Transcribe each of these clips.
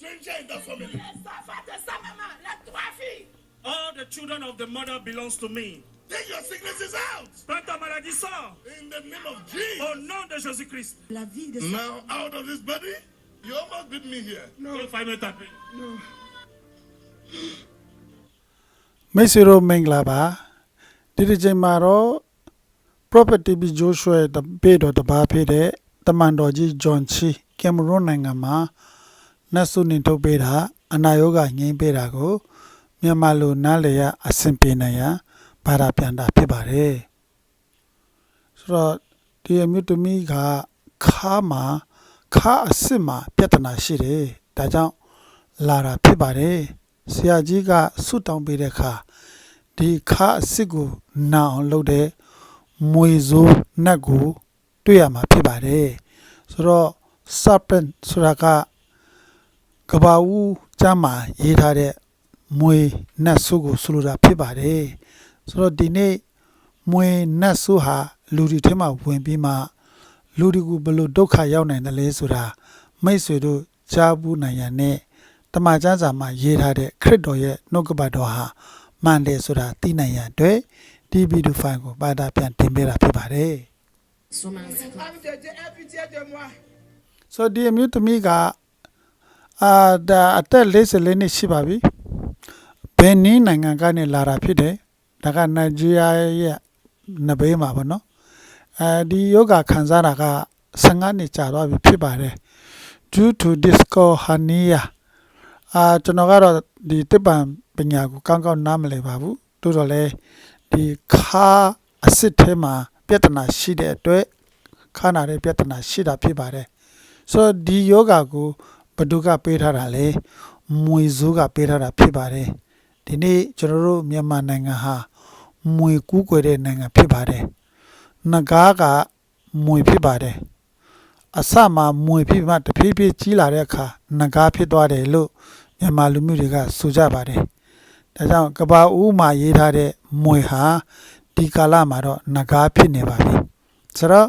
stranger in that family. Les enfants de sa maman, les 3 filles. All the children of the mother belongs to me. Take your sickness is out. Prends ta maladie, sort. In the name of Jesus. Au nom de Jésus-Christ. La vie de Now out of this body, you almost beat me here. Il faut me taper. မိတ်ဆွေတို့မင်္ဂလာပါဒီတစ်ချိန်မှာတော့ Prophet TB Joshua ရဲ့တပည့်တော်တစ်ပါးဖြစ်တဲ့တမန်တော်ကြီး John Chi ကင်မရွန်နိုင်ငံမှာနတ်ဆုနေထုတ်ပေးတာအနာရောဂါငြိမ်းပေးတာကိုမြန်မာလိုနားလည်ရအဆင်ပြေနိုင်ရန်ဘာသာပြန်တာဖြစ်ပါတယ်ဆိုတော့ဒီအမျိုးသမီးကခါအစ်စ်မှာပြဿနာရှိတယ်ဒါကြောင့်လာတာဖြစ်ပါတယ်ဆရာကြီးကဆုတောင်းပေးတဲ့အခါဒီခါအစ်စ်ကိုနာအောင်လုပ်တဲ့မွေဆိုးနတ်ကိုတွေ့ရမှာဖြစ်ပါတယ်ဆိုတော့ serpent ဆိုတာကကဘာဦးကျမ်းမှာရေးထားတဲ့မွေနတ်ဆိုးကိုဆိုလိုတာဖြစ်ပါတယ်ဆိုတော့ဒီနေ့မွေနတ်ဆိုးဟာလူတွေထဲမှာဝင်ပြီးမှလူတွေကိုဘယ်လိုဒုက္ခရောက်နိုင်တယ်လဲဆိုတာမိတ်ဆွေတို့ကြားဘူးနိုင်ရတဲ့တမန်ကျမ်းစာမှာရေးထားတဲ့ခရစ်တော်ရဲ့နှုတ်ကပတ်တော်ဟာမှန်တယ်ဆိုတာသိနိုင်ရန်အတွက်ဒီဗီဒီယိုဖိုင်ကိုဘာသာပြန်တင်ပေးတာဖြစ်ပါတယ် Homme de Dieu, aie pitié de moi. ဆိုဒီအမျိုးသမီးကဒါအသက်44နှစ်ရှိပါပြီဘယ်နည်းနိုင်ငံကနေလာတာဖြစ်တယ်ဒါကနိုင်ဂျီးယားရဲ့နဘေးမှာပေါ့နော်ဒီယောဂခံစားတာက15နှစ်ကြာသွားပြီဖြစ်ပါတယ် due to disco hernia ကျွန်တော်ကတော့ဒီတစ်ပံပညာကိုကောင်းကောင်းနားမလည်ပါဘူးတိုးတော့လဲဒီခါအစ်စ်ထဲမှာပြဿနာရှိတဲ့အတွက်ခါနာတဲ့ပြဿနာရှိတာဖြစ်ပါတယ်ဆိုတော့ဒီယောဂကိုဘယ်သူကပေးထားတာလဲမွေဆိုးကပေးထားတာဖြစ်ပါတယ်ဒီနေ့ကျွန်တော်တို့မြန်မာနိုင်ငံဟာမွေကူးကွယ်တဲ့နိုင်ငံဖြစ်ပါတယ်နဂါးကမွေဖြစ်ပါတယ်အစမှာမွေဖြစ်မှတဖြည်းဖြည်းကြီးလာတဲ့အခါနဂါးဖြစ်သွားတယ်လို့မြန်မာလူမျိုးတွေကဆိုကြပါတယ်ဒါကြောင့်ကဘာဦးမှာရေးထားတဲ့မွေဟာဒီကာလမှာတော့နဂါးဖြစ်နေပါပြီဆိုတော့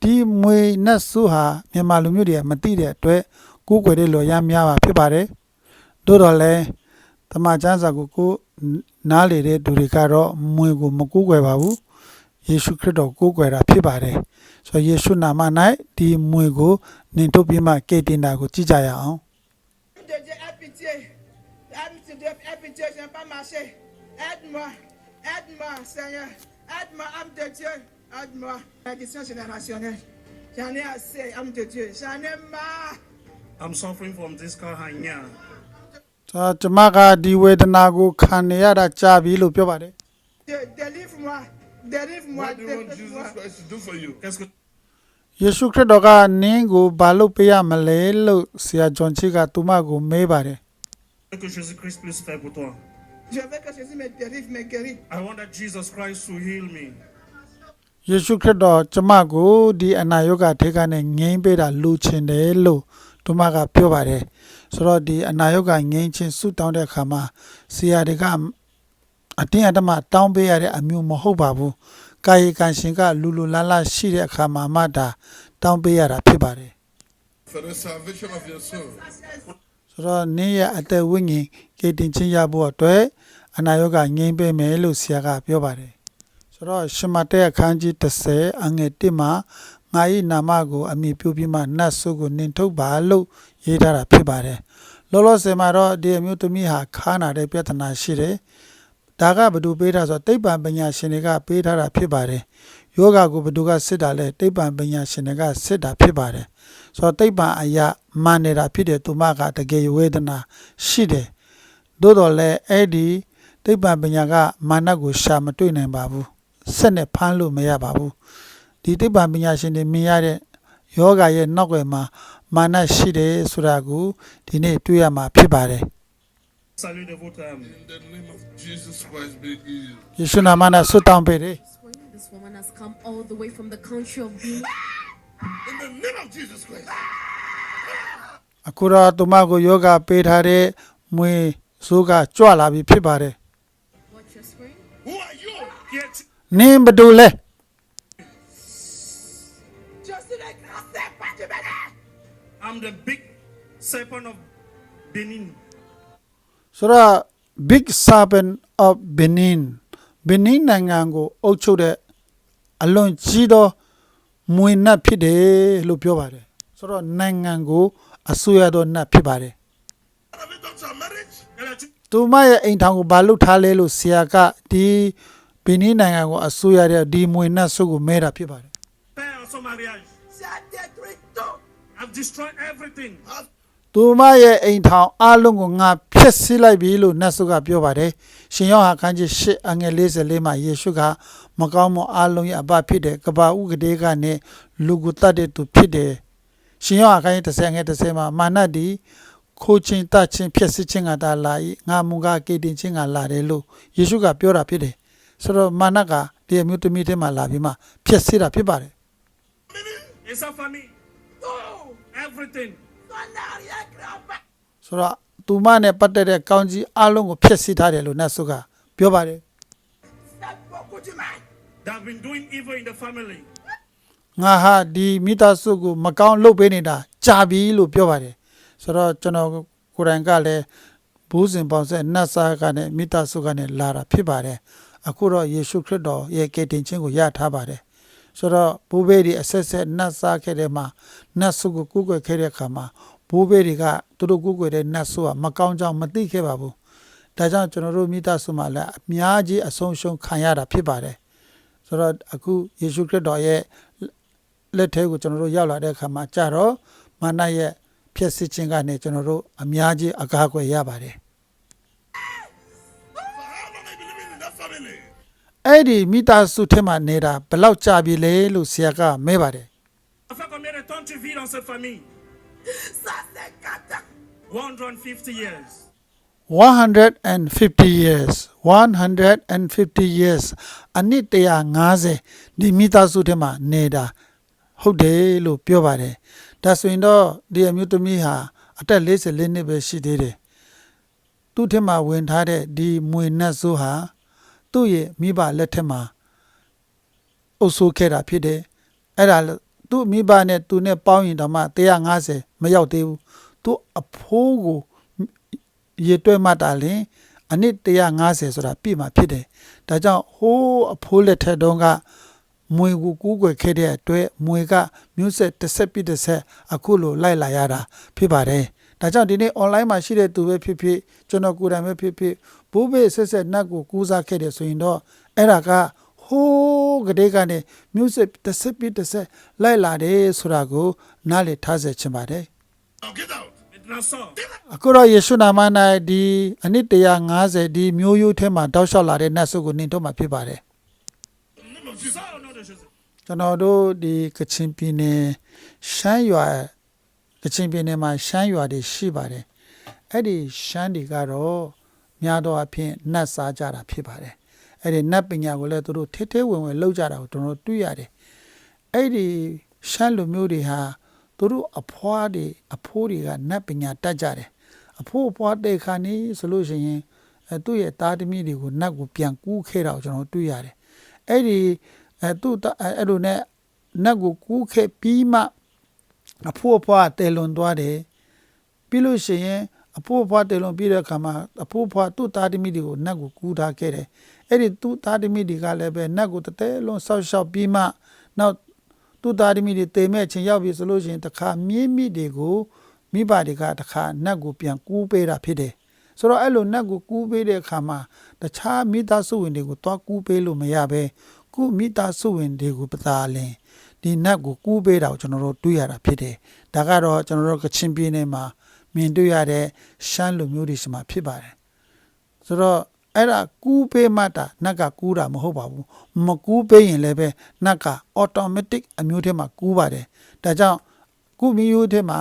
ဒီမွေနတ်ဆုဟာမြန်မာလူမျိုးတွေကမသိတဲ့အတွက်ကိုးကွယ်တဲ့လော်ရမ်းများပါဖြစ်ပါတယ်တို့တော့လဲတမန်ကျမ်းစာကိုနားလေတဲ့သူတွေကတော့မွေကိုမကိုးကွယ်ပါဘူးယေရှုခရစ်တော်ကိုးကွယ်တာဖြစ်ပါတယ်ဆိုတော့ယေရှုနာမ၌ဒီမွေကိုနင်ထုတ်ပြီးမှကယ်တင်တာကိုကြည့်ကြရအောင် Homme de Dieu, aie pitié. Homme de Dieu, aie pitié, je n'ai pas marché. Aide-moi, aide-moi, Seigneur. Aide-moi, homme de Dieu, aide-moi. Malédiction générationnelle. J'en ai assez, homme de Dieu. J'en ai marre. I'm suffering from this hernia. ကျွန်မကဒီဝေဒနာကိုခံနေရတာကြာပြီလို့ပြောပါတယ် Délivre-moi, délivre-moi, What do you want Jesus délivre-moi. Christ to do for you? Qu'est-ce que ယေရှုခရစ်တော်ကနင်းကိုဘာလို့ပေးရမလဲလို့ဆရာဂျွန်ချီကသူမကိုမေးပါတယ် tu veux que Jésus-Christ puisse faire pour toi? Je veux que Jésus me délivre, me guérit. I want that Jesus Christ to heal me. ယေရှုခရစ်တော်ကျမကိုဒီအနာရောဂါထဲကနေငြိမ်းပေးတာလူချင်တယ်လို့သူမကပြောပါတယ်ဆိုတော့ဒီအနာရောဂါငြိမ်းခြင်းဆုတောင်းတဲ့အခါမှာဆရာတွေကအတင်းအဓမ္မတောင်းပေးရတဲ့အမျိုးမဟုတ်ပါဘူးကာယကံရှင်ကလူလူလားလားရှိတဲ့အခါမှာမှဒါတောင်းပေးရတာဖြစ်ပါတယ် For the salvation of your soul. ဆိုတော့နင်းရဲ့အသက်ဝိညာဉ်ကယ်တင်ခြင်းရဖို့အတွက်အနာရောဂါငြိမ်းပေးမယ်လို့ဆရာကပြောပါတယ်ဆိုတော့ရှမတဲအခန်းကြီး30အငယ်1မှာငါ၏နာမကိုအမိပြုပြီးမှနတ်ဆုကိုနင်ထုတ်ပါလို့ရေးထားတာဖြစ်ပါတယ်လောလောဆယ်မှာတော့ဒီအမျိုးသမီးဟာခါနာတဲ့ပြဿနာရှိတယ်ဒါကဘယ်သူပေးထားဆိုသိပ္ပံပညာရှင်တွေကပေးထားတာဖြစ်ပါတယ်ယောဂကိုဘယ်သူကစစ်တာလဲသိပ္ပံပညာရှင်တွေကစစ်တာဖြစ်ပါတယ်ဆိုတော့သိပ္ပံအရာမှန်နေတာဖြစ်တယ်သူမကတကယ်ဝေဒနာရှိတယ်သို့တော်လည်းအဲ့ဒီသိပ္ပံပညာကမာနကိုရှာမတွေ့နိုင်ပါဘူးဆက်နဲ့ဖမ်းလို့မရပါဘူးဒီသိပ္ပံပညာရှင်တွေမြင်ရတဲ့ယောဂရဲ့နောက်ွယ်မှာမာနရှိတယ်ဆိုတာကိုဒီနေ့တွေ့ရမှာဖြစ်ပါတယ် Salut de votre âme. In the name of Jesus Christ, be healed. ယေရှုနာမနဲ့ဆုတောင်းပေးတယ် This woman has come all the way from the country of Guinea. In the name of Jesus Christ. အခုတော့သူမကိုယောဂပေးထားတဲ့မွေဆိုးကကြွလာပြီဖြစ်ပါတယ် Watch your screen. Who are you? Get နင်းဘယ်သူလဲ Je suis le grand serpent du Bénin. I'm the big serpent of Benin. ဆိုတော့ big serpent of Benin Benin နိုင်ငံကိုအုပ်ချုပ်တဲ့အလွန်ကြီးသောမွေနတ်ဖြစ်တယ်လို့ပြောပါတယ်ဆိုတော့နိုင်ငံကိုအစိုးရသောနတ်ဖြစ်ပါတယ် Have you done some marriage? Elle a tué သူမရဲ့အိမ်ထောင်ကိုဘာလုပ်ထားလဲလို့ဆရာကဒီဘီနီနိုင်ငံကိုအစိုးရတဲ့ဒီမွေနတ်ဆုကိုမဲတာဖြစ်ပါတယ် père à son mariage. J'ai détruit tout. I've destroyed everything. သူမရဲ့အိမ်ထောင်အလုံးကိုငါဖျက်ဆီးလိုက်ပြီလို့နတ်ဆုကပြောပါတယ်ရှင်ယောဟန်ခန်းကြီး8အငယ်44မှာယေရှုကမကောင်းမအလုံးရဲ့အပဖြစ်တယ်ကဘာဥကတိကနေလူကိုတတ်တဲ့သူဖြစ်တယ်ရှင်ယောဟန်ခန်းကြီး30ငယ်30မှာမာနတီခိုးချင်းတတ်ချင်းဖျက်ဆီးခြင်းကတာလာ၏ငါမူကကေတင်ခြင်းကလာတယ်လို့ယေရှုကပြောတာဖြစ်တယ်ဆိုတော့မာနကဒီအမျိုးသမီးထဲမှာလာပြီးမှဖျက်ဆီးတာဖြစ်ပါတယ် Et sa famille. Tout. Everything. On n'a rien créé. ဆိုတော့သူမနဲ့ပတ်သက်တဲ့ကောင်းကြီးအလုံးကိုဖျက်ဆီးထားတယ်လို့နတ်ဆုကပြောပါတယ် C'est beaucoup du mal. They have been doing evil in the family. ငါဟာဒီမိသားစုကိုမကောင်းလုပ်ပေးနေတာကြာပြီလို့ပြောပါတယ်ဆိုတော့ကျွန်တော်ကိုယ်တိုင်ကလည်းဘူးစင်ပေါင်းဆက်နတ်စားကနေမိသားစုကနေလာတာဖြစ်ပါတယ်အခုတော့ယေရှုခရစ်တော်ရဲ့ကယ်တင်ခြင်းကိုရထားပါတယ်ဆိုတော့ဘိုးဘေးတွေအဆက်ဆက်နတ်စားခဲ့တဲ့မှာနတ်ဆုကိုကူးကွယ်ခဲ့တဲ့အခါမှာဘိုးဘေးတွေကသူတို့ကူးကွယ်တဲ့နတ်ဆုကမကောင်းကြောင်မသိခဲ့ပါဘူးဒါကြောင့်ကျွန်တော်တို့မိသားစုမှာလည်းအများကြီးအဆုံးရှုံးခံရတာဖြစ်ပါတယ်ဆိုတော့အခုယေရှုခရစ်တော်ရဲ့လက်ထဲကိုကျွန်တော်တို့ရောက်လာတဲ့အခါမှာကြတော့မာနရဲ့ဖြစ်စစ်ခြင်းကနေကျွန်တော်တို့အများကြီးအကာအကွယ်ရပါတယ် For how long have you been living in that family? အဲ့ဒီမိသားစုထဲမှာနေတာဘယ်လောက်ကြာပြီလဲလို့ဆရာကမဲပါတယ် Ça fait combien de temps tu vis dans cette famille? Ça, c'est 4 ans. 150 years. 150 years 150 years အနည်း150ဒီမိသားစုထဲမှာနေတာဟုတ်တယ်လို့ပြောပါတယ်ဒါဆိုရင်တော့ဒီအမျိုးသမီးဟာအသက်44နှစ်ပဲရှိသေးတယ်သူ့ထဲမှာဝင်ထားတဲ့ဒီမွေနတ်ဆိုးဟာသူ့ရဲ့မိဘလက်ထက်မှာအုပ်ဆိုးခဲ့တာဖြစ်တယ်အဲ့ဒါသူ့မိဘနဲ့သူနဲ့ပေါင်းရင်တော့မှ150မရောက်သေးဘူးသူအဖိုးကိုရေတွဲမှတ်တာလင်အနည်း150ဆိုတာပြည့်မှာဖြစ်တယ်ဒါကြောင့်ဟိုးအဖိုးလက်ထက်တုန်းကမွေကိုကူးကွယ်ခဲ့တဲ့အတွက်မွေကမျိုးဆက်တစ်ဆက်ပြည့်တစ်ဆက်အခုလိုလိုက်လာရတာဖြစ်ပါတယ်ဒါကြောင့်ဒီနေ့ online မှာရှိတဲ့သူပဲဖြစ်ဖြစ်ကျွန်တော်ကိုယ်တိုင်ပဲဖြစ်ဖြစ်ဘိုးဘေးဆက်ဆက်နတ်ကိုကူးစားခဲ့တယ်ဆိုရင်တော့အဲ့ဒါကဟိုးကလေးကနေမျိုးဆက်တစ်ဆက်ပြည့်တစ်ဆက်လိုက်လာတယ်ဆိုတာကိုနားလည်ထားစေချင်ပါတယ် Now get out. Maintenant sors. အခုတော့ယေရှုနာမ၌ဒီအနည်း150ဒီမျိုးရိုးထဲမှာတောက်လျှောက်လာတဲ့နတ်ဆုကိုနင်တို့မှာဖြစ်ပါတယ် In the name of Jesus. Sors au nom de Jésus. ကျွန်တော်တို့ဒီကချင်ပြည်နယ်ရှမ်းရွာကချင်ပြည်နယ်မှာရှမ်းရွာတွေရှိပါတယ်အဲ့ဒီရှမ်းတွေကတော့များသောအားဖြင့်နတ်စားကြတာဖြစ်ပါတယ်အဲ့ဒီနတ်ပညာကိုလည်းသူတို့ထဲထဲဝင်ဝင်လောက်ကြတာကိုကျွန်တော်တွေ့ရတယ်အဲ့ဒီရှမ်းလူမျိုးတွေဟာသူတို့အဖွားတွေကနတ်ပညာတတ်ကြတယ်အဖိုးအဖွားတဲ့ခါနေဆိုလို့ရှိရင်သူ့ရဲ့သားသမီးတွေကိုနတ်ကိုပြန်ကူးခဲ့တာကိုကျွန်တော်တွေ့ရတယ်အဲ့ဒီသူ့အဲ့လိုနဲ့နတ်ကိုကူးခဲ့ပြီးမှအဖိုးအဖွားတဲလွန်သွားတယ်ပြီးလို့ရှိရင်အဖိုးအဖွားတဲလွန်ပြီးတဲ့အခါမှာအဖိုးအဖွားသူ့သားသမီးတွေကိုနတ်ကိုကူးထားခဲ့တယ်အဲ့ဒီသူ့သားသမီးတွေကလည်းပဲနတ်ကိုတတဲလွန်ဆောက်ရှောက်ပြီးမှနောက်သူ့သားသမီးတွေတေမဲ့ချင်းရောက်ပြီဆိုလို့ရှိရင်တခါမြင်းမိတွေကိုမိဘတွေကတခါနတ်ကိုပြန်ကူးပေးတာဖြစ်တယ်ဆိုတော့အဲ့လိုနတ်ကိုကူးပေးတဲ့အခါမှာတခြားမိသားစုဝင်တွေကိုတွားကူးပေးလို့မရပဲခုမိသားစုဝင်တွေကိုပသာလင်ဒီနတ်ကိုကူးပေးတာကိုကျွန်တော်တို့တွေ့ရတာဖြစ်တယ်ဒါကတော့ကျွန်တော်တို့ကချင်ပြည်နယ်မှာမြင်တွေ့ရတဲ့ရှမ်းလူမျိုးတွေရှိမှဖြစ်ပါတယ်ဆိုတော့အဲ့ဒါကူးပေးမှတာနတ်ကကူးတာမဟုတ်ပါဘူးမကူးပေးရင်လည်းပဲနတ်က automatic အမျိုးထဲမှာကူးပါတယ်ဒါကြောင့်ခုမျိုးထဲမှာ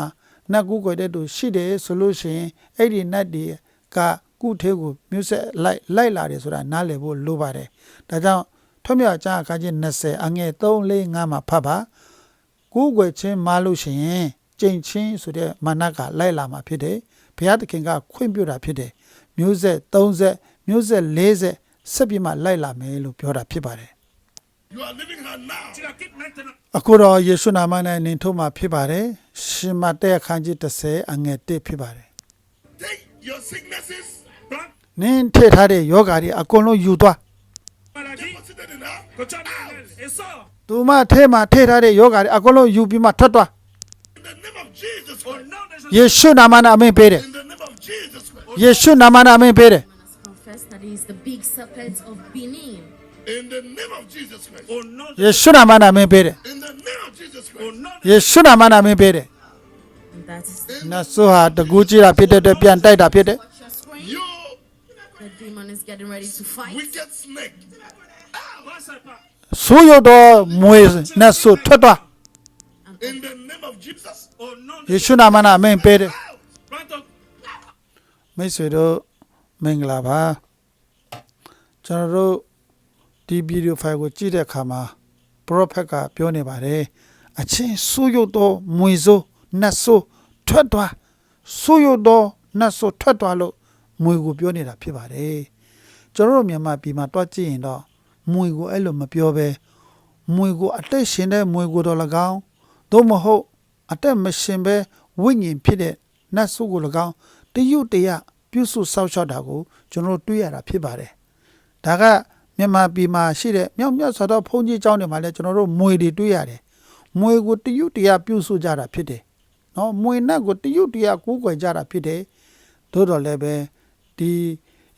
နတ်ကူးကြတဲ့သူရှိတယ်ဆိုလို့ရှိရင်အဲ့ဒီနတ်တွေကကုထဲကိုမျိုးဆက်လိုက်လာတယ်ဆိုတာနားလည်ဖို့လိုပါတယ်ဒါကြောင့်ထွတ်မြောက်ကျမ်းအခန်းကြီး20အငယ်3 4 5မှာဖတ်ပါကူးကွယ်ခြင်းမလို့ရှိရင်ကြိမ်ချင်းဆိုတဲ့မာနကလိုက်လာမှာဖြစ်တယ်ဘုရားသခင်ကခွင့်ပြုတာဖြစ်တယ်မျိုးဆက်30မျိုးဆက်40ဆက်ပြီးမှလိုက်လာမယ်လို့ပြောတာဖြစ်ပါတယ် You are leaving her now. Tu la quittes maintenant. အခုတော့ယေရှုနာမ၌နင်ထုတ်မှာဖြစ်ပါတယ်ရှင်မတဲအခန်းကြီး30အငယ်1ဖြစ်ပါတယ် take your sicknesses, Prends နင်းထည့်ထားတဲ့ယောဂါတွေအကုန်လုံးယူသွား maladie, deposited in her. que tu as mis en elle, et sors. သူမထဲမှာထည့်ထားတဲ့ယောဂါတွေအကုန်လုံးယူပြီးမှထွက်သွား In the name of Jesus Au Christ. nom de Jésus. ယေရှုနာမနဲ့အမင်ပေးတယ် In the name of Jesus Christ. ယေရှုနာမနဲ့အမင်ပေးတယ် Let's confess that he is the big serpent of Benin. In the name of Jesus Christ. Au nom de ယေရှုနာမနဲ့အမင်ပေးတယ် In the name of Jesus Au Christ. nom de ယေရှုနာမနဲ့အမင်ပေးတယ် And that is ။နတ်ဆိုဟာတကူကြီးတာဖြစ်တဲ့အတွက်ပြန်တိုက်တာဖြစ်တယ် watch your screen. You The demon is getting ready to fight. wicked snake. Prends ce pas. ။ဆိုးရုပ်တော့မွေနတ်ဆိုထွက်သွား In the name of Jesus. Au nom ။ de ယေရှုနာမနဲ့အမင်ပေးတယ် Out. Prends ton. မိတ်ဆွေတို့မင်္ဂလာပါ။ကျွန်တော်တို့ဒီဗီဒီယိုဖိုင်ကိုကြည့်တဲ့အခါမှာပရောဖက်ကပြောနေပါတယ်။အချင်းဆိုးရုပ်တော့မွေဆိုးနတ်ဆိုးထွက်သွားဆိုးရုပ်တော့နတ်ဆိုးထွက်သွားလို့မွေကိုပြောနေတာဖြစ်ပါတယ်။ကျွန်တော်တို့မြန်မာပြည်မှာတွားကြည့်ရင်တော့မွေကိုအဲ့လိုမပြောဘဲမွေကိုအသက်ရှင်တဲ့မွေကိုတော့၎င်းသို့မဟုတ်အသက်မရှင်ဘဲဝိညာဉ်ဖြစ်တဲ့နတ်ဆိုးကို၎င်းတရုတ်တရပြုစုစောင့်ရှောက်တာကိုကျွန်တော်တို့တွေ့ရတာဖြစ်ပါတယ်။ဒါကမြန်မာပြည်မှာရှိတဲ့မြောက်မြတ်စွာသောဘုန်းကြီးကျောင်းတွေမှာလည်းကျွန်တော်တို့မွေတွေတွေ့ရတယ်။မွေကိုတရုတ်တရပြုစုကြတာဖြစ်တယ်။နော်မွေနတ်ကိုတရုတ်တရကိုးကွယ်ကြတာဖြစ်တယ်။သို့တော်လည်းပဲဒီ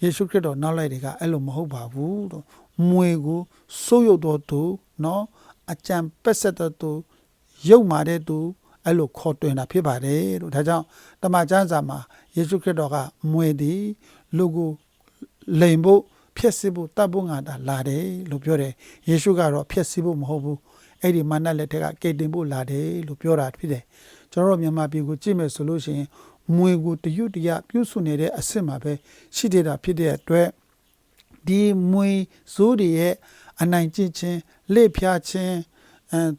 ယေရှုခရစ်တော်နောက်လိုက်တွေကအဲ့လိုမဟုတ်ပါဘူးလို့မွေကိုစိုးရုပ်တော်သူနော်အကြံပက်ဆက်တော်သူရုပ်မာတဲ့သူအဲ့လိုခေါ်တွင်တာဖြစ်ပါတယ်လို့ဒါကြောင့်တမန်ကျမ်းစာမှာယေရှုခရစ်တော်ကမွေသည်လူကိုလိန်ဖို့ဖျက်ဆီးဖို့တတ်ဖို့ငါတာလာတယ်လို့ပြောတယ်ယေရှုကတော့ဖျက်ဆီးဖို့မဟုတ်ဘူးအဲ့ဒီမာနလက်ထက်ကကယ်တင်ဖို့လာတယ်လို့ပြောတာဖြစ်တယ်ကျွန်တော်တို့မြန်မာပြည်ကိုကြည့်မယ်ဆိုလို့ရှိရင်မွေကိုတရွတ်တရပြုစုနေတဲ့အဆင့်မှာပဲရှိနေတာဖြစ်တဲ့အတွက်ဒီမွေဇိုးတွေရဲ့အနိုင်ကျင့်ခြင်းလက်ဖျားခြင်း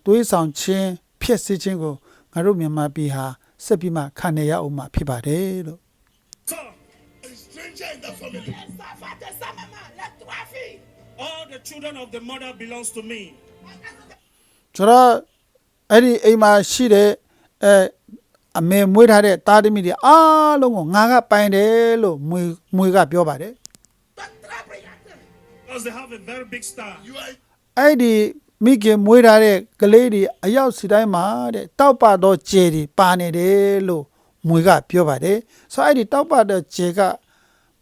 သွေးဆောင်ခြင်းဖြစ်စေခြင်းကိုငါတို့မြန်မာပြည်ဟာဆက်ပြီးမှခံရအောင်မှာဖြစ်ပါတယ်လို့ Sors. A stranger in that family. Ça va de sa maman, les 3 filles. All the children of the mother belongs to me. ကျွန်တော်အဲ့ဒီအိမ်မှာရှိတဲ့အမေမွေးထားတဲ့သားသမီးတွေအားလုံးကိုငါကပိုင်တယ်လို့မွေကပြောပါတယ် Très brillante. Because they have a very big star. You are အဲ့ဒီမိခင်မွေးထားတဲ့ကလေးတွေအရောက်စီတိုင်းမှာတဲ့တောက်ပတော့ကျယ်တွေပါနေတယ်လို့မွေကပြောပါတယ်ဆိုတော့အဲ့ဒီတောက်ပတော့ကျယ်က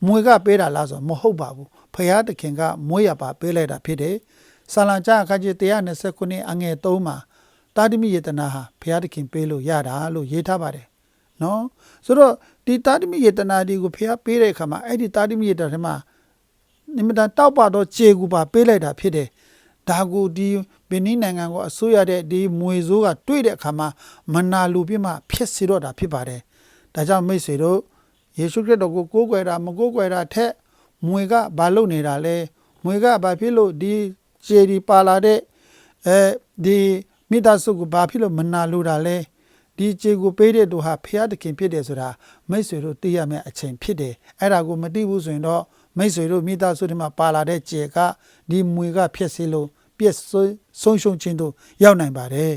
မွေကပေးတာလားဆိုမဟုတ်ပါဘူးဖယားသခင်ကမွေရပါပေးလိုက်တာဖြစ်တယ်ဆာလံကျမ်းအခန်းကြီး129အငယ်3မှာတာတိမိယေတနာဟာဖယားသခင်ပေးလို့ရတာလို့ရေးထားပါတယ်နော်ဆိုတော့ဒီတာတိမိယေတနာဒီကိုဖယားပေးတဲ့အခါမှာအဲ့ဒီတာတိမိယေတနာထဲမှာနိမတန်တောက်ပတော့ကျယ်ကူပါပေးလိုက်တာဖြစ်တယ်ဒါကိုဒီဘီနီနိုင်ငံကိုအစိုးရတဲ့ဒီမွေဆိုးကတွေ့တဲ့အခါမှာမနာလူပြမှဖြစ်စေတော့တာဖြစ်ပါတယ်ဒါကြောင့်မိတ်ဆွေတို့ယေရှုခရစ်တော်ကိုကိုးကွယ်တာမကိုးကွယ်တာထက်မွေကဘာလုပ်နေတာလဲမွေကဘာဖြစ်လို့ဒီခြေဒီပါလာတဲ့ဒီမိသားစုကိုဘာဖြစ်လို့မနာလူတာလဲဒီခြေကိုပေးတဲ့သူဟာဖျားသခင်ဖြစ်တယ်ဆိုတာမိတ်ဆွေတို့သိရမယ့်အချိန်ဖြစ်တယ်အဲ့ဒါကိုမသိဘူးဆိုရင်တော့မိတ်ဆွေတို့မိသားစုတွေမှာပါလာတဲ့ခြေကဒီမွေကဖြစ်စေလို့ပြည့်ဆုံးရှုံးခြင်းတို့ရောက်နိုင်ပါတယ်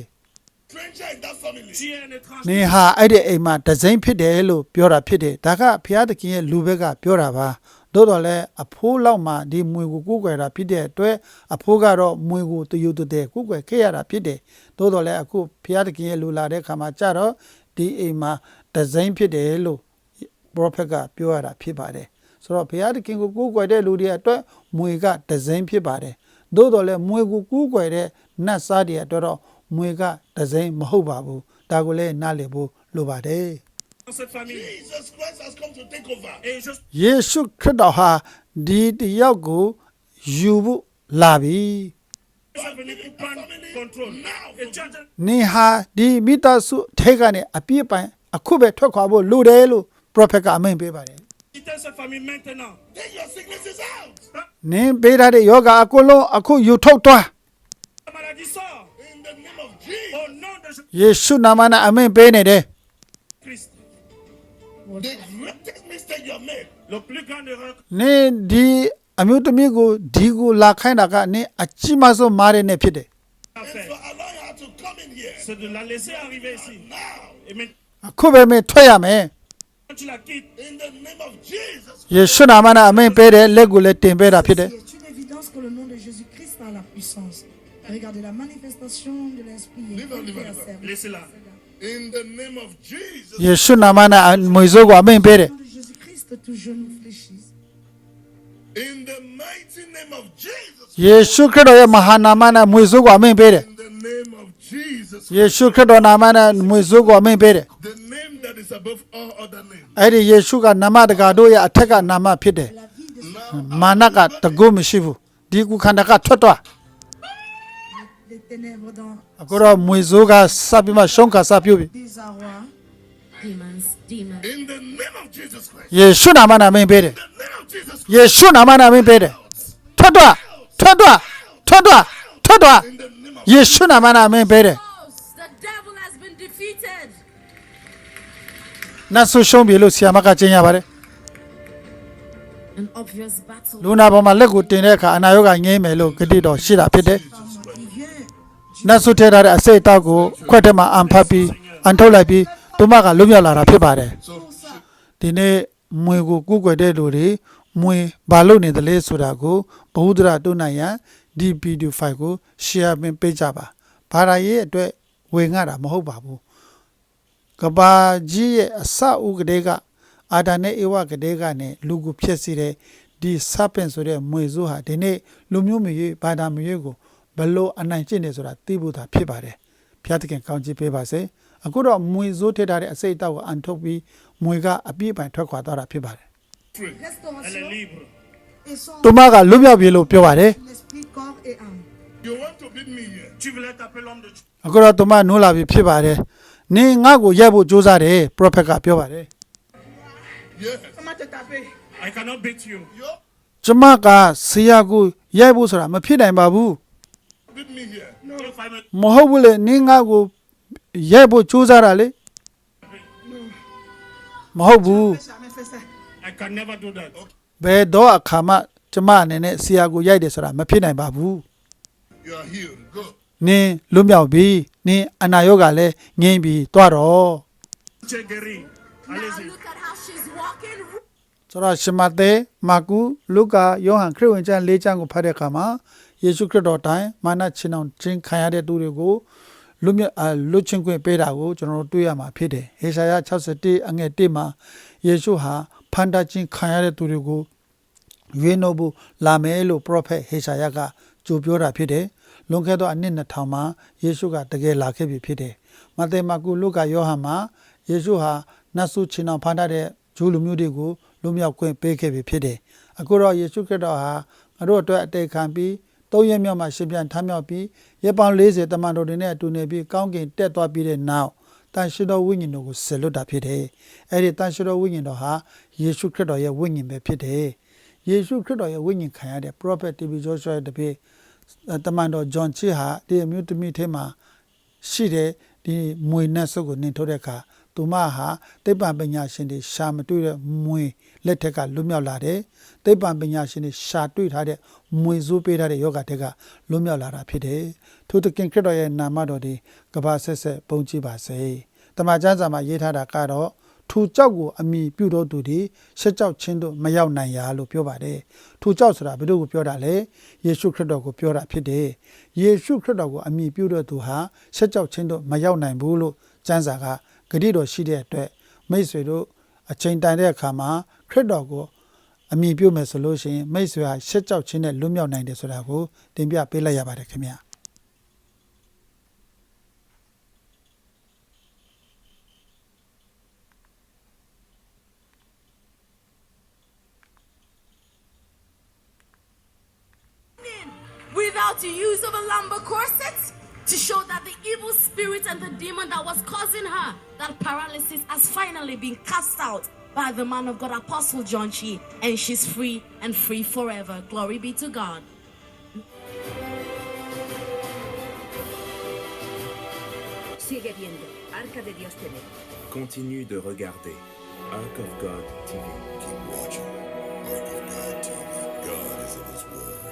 stranger in that family. Tu es un étranger. နင်ဟာအဲ့ဒီအိမ်မှာဒဇိမ့်ဖြစ်တယ်လို့ပြောတာဖြစ်တယ်ဒါကဘုရားသခင်ရဲ့လူဘက်ကပြောတာပါသို့တော်လည်းအဖိုးလောက်မှဒီမွေကိုကိုးကွယ်တာဖြစ်တဲ့အတွက်အဖိုးကတော့မွေကိုတယူတတဲ့ကိုးကွယ်ခဲ့ရတာဖြစ်တယ်သို့တော်လည်းအခုဘုရားသခင်ရဲ့လူလာတဲ့ခါမှာကြတော့ဒီအိမ်မှာဒဇိမ့်ဖြစ်တယ်လို့ပရောဖက်ကပြောရတာဖြစ်ပါတယ်ဆိုတော့ဘုရားသခင်ကိုကိုးကွယ်တဲ့လူတွေအတွက်မွေကဒဇိမ့်ဖြစ်ပါတယ်သို့တော်လည်းမွေကိုကိုးကွယ်တဲ့နတ်စားတွေအတွက်တော့မွေကဒဇိမ့်မဟုတ်ပါဘူးဒါကိုလည်းနားလည်ဖို့လိုပါတယ် Dans cette famille. Jesus Christ has come to take over. Et je ယေရှုခရစ်တော်ဟာဒီတယောက်ကိုယူဖို့လာပြီ suis venu pour prendre contrôle. Et tu as နင်ဟာဒီမိသားစုထဲကနေအပြည့်ပိုင်အခုပဲထွက်ခွာဖို့လိုတယ်လို့ prophet ကအမိန့်ပေးပါတယ် quitté cette famille maintenant. Take your sicknesses out. နင်ပေးထားတဲ့ယောဂအကုန်လုံးအခုယူထုတ်သွား La maladie sort. In the name of Jesus. Au nom de ယေရှုနာမနဲ့အမိန့်ပေးနေတယ် Christ. The greatest mistake you have made. Le plus grand erreur နင်ဒီအမျိုးသမီးကိုဒီကိုလာခိုင်းတာကနင်အကြီးမဆုံးမားတဲ့နဲ့ဖြစ်တယ် à And faire, for allowing her to come in here. c'est de la laisser arriver ici. Now. Et maintenant, အခုပဲမင်းထွက်ရမယ် Tu la quittes. In the name of Jesus. ယေရှုနာမနဲ့အမိန်ပေးတယ်လက်ကိုလည်းတင်ပေးတာဖြစ်တယ် C'est une évidence que le nom de Jésus-Christ a la puissance. Regardez la manifestation de l'Esprit est Live on, live on, complète à live on. servir. Laissez-la. In the name of Jesus. ယေရှုနာမနဲ့မွေစိုးကိုအမိန်ပေးတယ် Au nom de Jésus-Christ, tout genou fléchisse. In the mighty name of Jesus. ယေရှုခရစ်တော်ရဲ့မဟာနာမနဲ့မွေစိုးကိုအမိန်ပေးတယ် In the name of Jesus. ယေရှုခရစ်တော်နာမနဲ့မွေစိုးကိုအမိန်ပေးတယ် The name that is above all other names. အဲ့ဒီယေရှုကနာမတကာတို့ရဲ့အထက်ကနာမဖြစ်တယ် La vie de Now, မာနကတကုမရှိဘူးဒီကုခန္ဓာကထွက်သွား des ténèbres dans အခုတော့မွေစိုးကစပြီးမှရှုံးခါစပြုတ်ပြီ désarroi. Demons, demons. in the name of Jesus Christ. ယေရှုနာမနဲ့အမိန်ပေးတယ် In the name of Jesus Christ. ယေရှုနာမနဲ့အမိန်ပေးတယ်ထွက်သွားထွက်သွားထွက်သွားထွက်သွား In the name of ယေရှုနာမနဲ့အမိန်ပေးတယ် The devil has been defeated. နတ်ဆုရှုံးပြီလို့ဆီယာမကကျင်းရပါတယ် An obvious battle. လူနာပေါ်မှာလက်ကိုတင်တဲ့အခါအနာရောဂါငြိမ်းမယ်လို့ဂတိတော်ရှိတာဖြစ်တယ် Qui vient နတ်ဆုထဲထားတဲ့အစိတ်အတောက်ကိုခွက်ထဲမှာအန်ဖတ်ပြီးအန်ထုတ်လိုက်ပြီးသူမကလွတ်မြောက်လာတာဖြစ်ပါတယ် so ဒီနေ့မွေကိုကူးကွယ်တဲ့လူတွေမွေဘာလို့နေတယ်လဲဆိုတာကိုဘုဟုဒရတွန်းနိုင်ရန်ဒီဗီဒီယိုဖိုင်ကို share ပင်ပေးကြပါဘာသာရေးအတွက်ဝေငှတာမဟုတ်ပါဘူးကဘာကြီးရဲ့အစအုကလေးကအာဒါနဲ့ဧဝကလေးကနေလူကိုဖျက်ဆီးတဲ့ဒီဆပ်ပင်ဆိုတဲ့မွေစိုးဟာဒီနေ့လူမျိုးမျိုးဘာသာမျိုးကိုဘလို့အနိုင်ကျင့်နေဆိုတာသိဖို့သာဖြစ်ပါတယ်ဖျားသခင်ကောင်းချီးပေးပါစေအခုတော့မွေစိုးထည့်ထားတဲ့အစိတ်အတောက်ကိုအန်ထုတ်ပြီးမွေကအပြည့်ပိုင်ထွက်ခွာသွားတာဖြစ်ပါတယ် free. Elle est restauration libre. et son သူမကလွတ်မြောက်ပြီလို့ပြောပါတယ် l'esprit, corps et âme. You want to beat me here? Tu voulais taper l'homme de Dieu. အခုတော့သူမနိုးလာပြီဖြစ်ပါတယ်နင်ငါ့ကိုရိုက်ဖို့ကြိုးစားတယ် prophet ကပြောပါတယ် Yes. Comment te taper? I cannot beat you. You ကျမကဆရာကိုရိုက်ဖို့ဆိုတာမဖြစ်နိုင်ပါဘူး beat me here. If I may မဟုတ်ဘူးလေနင်ငါ့ကိုရိုက်ဖို့ကြိုးစားတာလေမဟုတ်ဘူး J'ai jamais fait ça. I can never do that. ဘယ်တော့အခါမှကျမအနေနဲ့ဆရာကိုရိုက်တယ်ဆိုတာမဖြစ်နိုင်ပါဘူး You are healed. Go. နင်လွတ်မြောက်ပြီနင်အနာရောဂါလည်းငြိမ်းပြီတွားတော့ Tu es guéri. Now Allez-y. look at how she's walking. ဆိုတော့ရှမသက်မာကုလုကာယောဟန်ခရစ်ဝင်ကျမ်း၄ကျမ်းကိုဖတ်တဲ့အခါမှာယေရှုခရစ်တော်တိုင်မာနချင်းအောင်ချင်းခံရတဲ့သူတွေကိုလွတ်ချင်းခွင့်ပေးတာကိုကျွန်တော်တို့တွေ့ရမှာဖြစ်တယ်ဟေရှာယ61အငယ်1မှာယေရှုဟာဖန်တာချင်းခံရတဲ့သူတွေကိုရွေးနှုတ်ဖို့လာမယ်လို့ prophet ဟေရှာယကကြိုပြောတာဖြစ်တယ်လွန်ခဲ့သောအနှစ်2000မှာယေရှုကတကယ်လာခဲ့ပြီဖြစ်တယ်မဿဲမာကုလုကာယောဟန်မှာယေရှုဟာနတ်ဆုချင်းအောင်ဖန်တာတဲ့ဂျူးလူမျိုးတွေကိုလွတ်မြောက်ခွင့်ပေးခဲ့ပြီဖြစ်တယ်အခုတော့ယေရှုခရစ်တော်ဟာငါတို့အတွက်အတေခံပြီး၃ရက်မြောက်မှာရှင်ပြန်ထမြောက်ပြီးရက်ပေါင်း40တမန်တော်တွေနဲ့အတူနေပြီးကောင်းကင်တက်သွားပြီးတဲ့နောက်တန်ရှိတော်ဝိညာဉ်တော်ကိုဆယ်လွတ်တာဖြစ်တယ်အဲ့ဒီတန်ရှိတော်ဝိညာဉ်တော်ဟာယေရှုခရစ်တော်ရဲ့ဝိညာဉ်ပဲဖြစ်တယ်ယေရှုခရစ်တော်ရဲ့ဝိညာဉ်ခံရတဲ့ prophet TB Joshua ရဲ့တပည့်တမန်တော်ဂျွန်ချစ်ဟာဒီအမျိုးသမီးထဲမှာရှိတဲ့ဒီမွေနဲ့ဆုပ်ကိုနင်ထုတ်တဲ့အခါသူမဟာသိပ္ပံပညာရှင်တွေရှာမတွေ့တဲ့မွေလက်ထက်ကလွတ်မြောက်လာတယ်သိပ္ပံပညာရှင်တွေရှာတွေ့ထားတဲ့မွေစိုးပေးထားတဲ့ယောဂတက်ကလွတ်မြောက်လာတာဖြစ်တယ်ထို့သခင်ခရစ်တော်ရဲ့နာမတော်ဒီကဘာဆက်ဆက်ပုံကြည့်ပါစေတမန်ကျမ်းစာမှာရေးထားတာကတော့ထူကြောက်ကိုအမိပြုတော်သူဒီရှက်ကြောက်ချင်းတို့မရောက်နိုင်ရာလို့ပြောပါတယ်ထူကြောက်ဆိုတာဘယ်သူကိုပြောတာလဲယေရှုခရစ်တော်ကိုပြောတာဖြစ်တယ်ယေရှုခရစ်တော်ကိုအမိပြုတော်သူဟာရှက်ကြောက်ချင်းတို့မရောက်နိုင်ဘူးလို့ကျမ်းစာကဂတိတော်ရှိတဲ့အတွက်မိတ်ဆွေတို့အချိန်တိုင်တဲ့အခါမှာခရစ်တော်ကိုအမိပြုမယ်ဆိုလို့ရှိရင်မိတ်ဆွေဟာရှက်ကြောက်ခြင်းနဲ့လွတ်မြောက်နိုင်တယ်ဆိုတာကိုတင်ပြပေးလိုက်ရပါတယ်ခင်ဗျာWithout the use of a lumbar corset to show that the evil spirit and the demon that was causing her that paralysis has finally been cast out by the man of God, Apostle John Chi, and she's free and free forever. Glory be to God. Sigue viendo. Arca de Dios TV. Continue de regarder Ark of God TV. Keep watching Ark of God TV. God is in His Word.